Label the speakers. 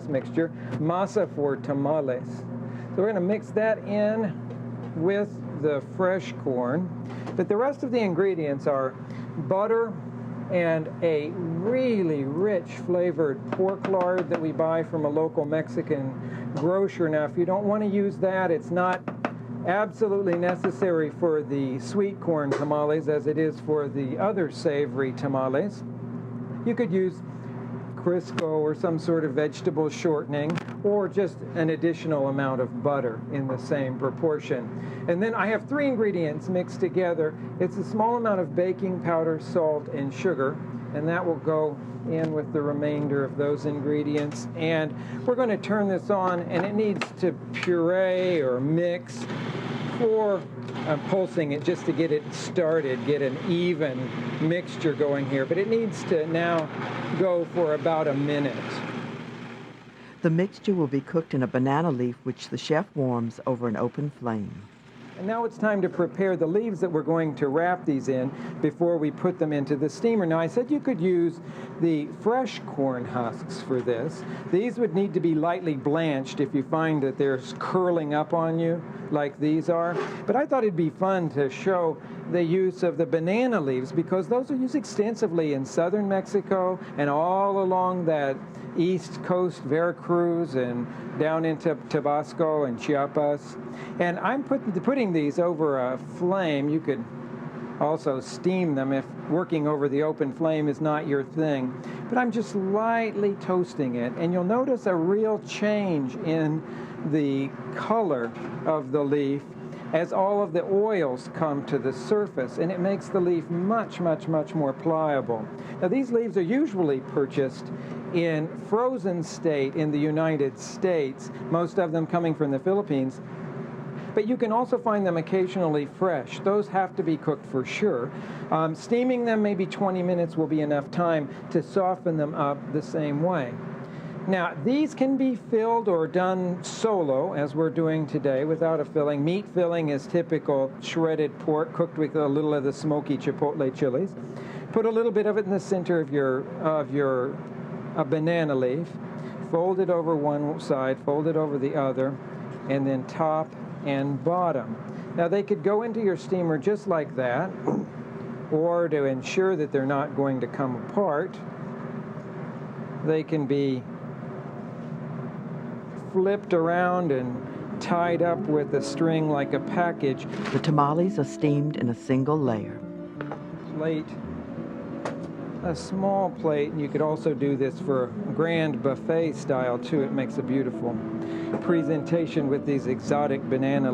Speaker 1: mixture, masa for tamales. So we're going to mix that in with the fresh corn. But the rest of the ingredients are butter and a really rich flavored pork lard that we buy from a local Mexican grocer. Now, if you don't want to use that, it's not absolutely necessary for the sweet corn tamales as it is for the other savory tamales. You could use Crisco or some sort of vegetable shortening, or just an additional amount of butter in the same proportion. And then I have 3 ingredients mixed together. It's a small amount of baking powder, salt, and sugar, and that will go in with the remainder of those ingredients. And we're going to turn this on, and it needs to puree or mix for pulsing it just to get it started, get an even mixture going here. But it needs to now go for about a minute.
Speaker 2: The mixture will be cooked in a banana leaf which the chef warms over an open flame.
Speaker 1: And now it's time to prepare the leaves that we're going to wrap these in before we put them into the steamer. Now, I said you could use the fresh corn husks for this. These would need to be lightly blanched if you find that they're curling up on you like these are. But I thought it'd be fun to show the use of the banana leaves because those are used extensively in southern Mexico and all along that east coast, Veracruz, and down into Tabasco and Chiapas. And I'm putting these over a flame. You could also steam them if working over the open flame is not your thing. But I'm just lightly toasting it, and you'll notice a real change in the color of the leaf as all of the oils come to the surface, and it makes the leaf much, much, much more pliable. Now, these leaves are usually purchased in frozen state in the United States, most of them coming from the Philippines. But you can also find them occasionally fresh. Those have to be cooked for sure. Steaming them, maybe 20 minutes will be enough time to soften them up the same way. Now, these can be filled or done solo, as we're doing today, without a filling. Meat filling is typical shredded pork cooked with a little of the smoky chipotle chilies. Put a little bit of it in the center of your banana leaf. Fold it over one side, fold it over the other, and then top and bottom. Now, they could go into your steamer just like that, or to ensure that they're not going to come apart, they can be flipped around and tied up with a string like a package.
Speaker 2: The tamales are steamed in a single layer.
Speaker 1: Plate, a small plate, and you could also do this for grand buffet style too. It makes a beautiful presentation with these exotic banana